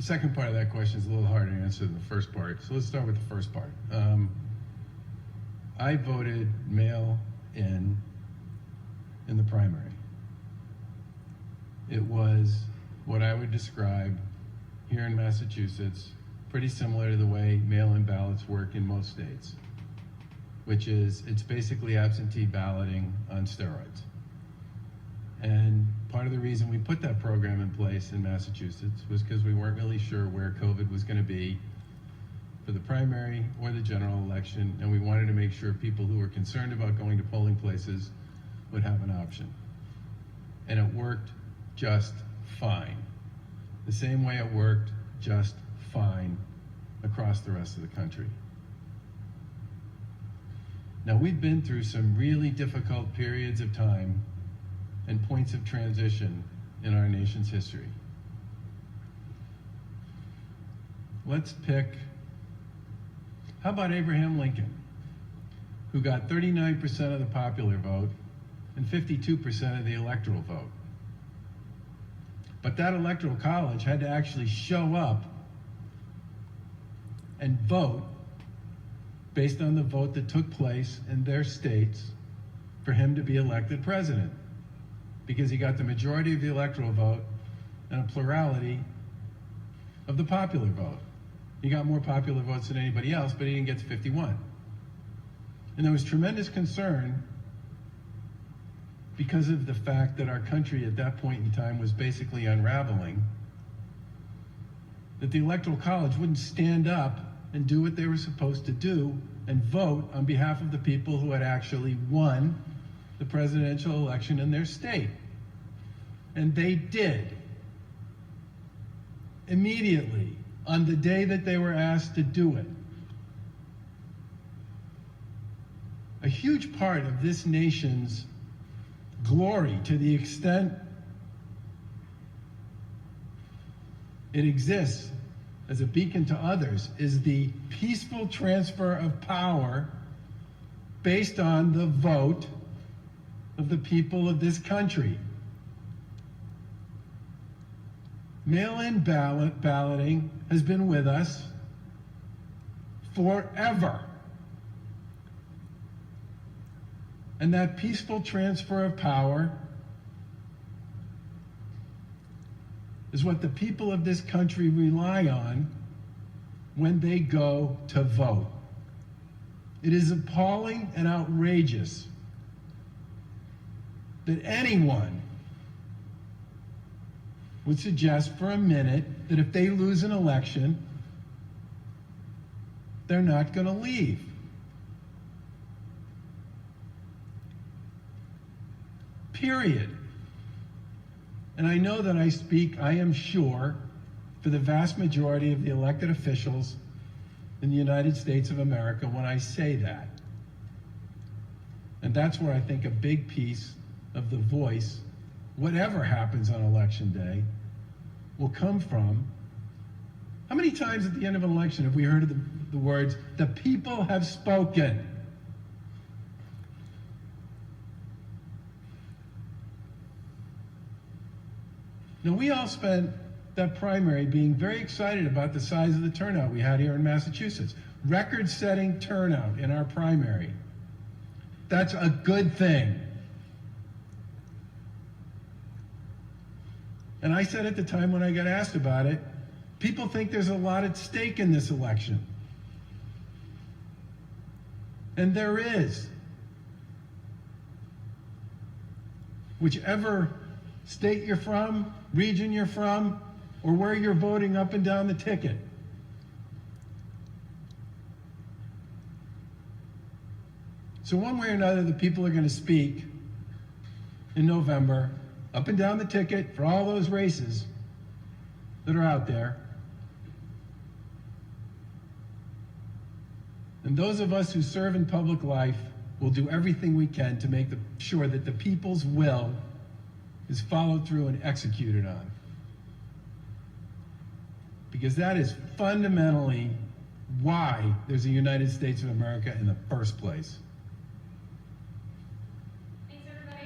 The second part of that question is a little harder to answer than the first part, so let's start with the first part. I voted mail in the primary. It was what I would describe here in Massachusetts pretty similar to the way mail-in ballots work in most states, which is it's basically absentee balloting on steroids. And part of the reason we put that program in place in Massachusetts was because we weren't really sure where COVID was going to be for the primary or the general election, and we wanted to make sure people who were concerned about going to polling places would have an option. And it worked just fine. The same way it worked just fine across the rest of the country. Now, we've been through some really difficult periods of time and points of transition in our nation's history. Let's pick, how about Abraham Lincoln, who got 39% of the popular vote and 52% of the electoral vote. But that electoral college had to actually show up and vote based on the vote that took place in their states for him to be elected president, because he got the majority of the electoral vote and a plurality of the popular vote. He got more popular votes than anybody else, but he didn't get to 51. And there was tremendous concern because of the fact that our country at that point in time was basically unraveling, that the Electoral College wouldn't stand up and do what they were supposed to do and vote on behalf of the people who had actually won the presidential election in their state. And they did. Immediately, on the day that they were asked to do it. A huge part of this nation's glory, to the extent it exists as a beacon to others, is the peaceful transfer of power based on the vote of the people of this country. Mail-in balloting has been with us forever. And that peaceful transfer of power is what the people of this country rely on when they go to vote. It is appalling and outrageous that anyone would suggest for a minute that if they lose an election, they're not going to leave. Period. And I know that I speak, I am sure, for the vast majority of the elected officials in the United States of America when I say that. And that's where I think a big piece of the voice, whatever happens on election day, will come from. How many times at the end of an election have we heard of the words, "The people have spoken"? Now, we all spent that primary being very excited about the size of the turnout we had here in Massachusetts. Record-setting turnout in our primary. That's a good thing. And I said at the time when I got asked about it, people think there's a lot at stake in this election. And there is. Whichever state you're from, region you're from, or where you're voting up and down the ticket. So one way or another, the people are going to speak in November, up and down the ticket for all those races that are out there. And those of us who serve in public life will do everything we can to make sure that the people's will is followed through and executed on. Because that is fundamentally why there's a United States of America in the first place.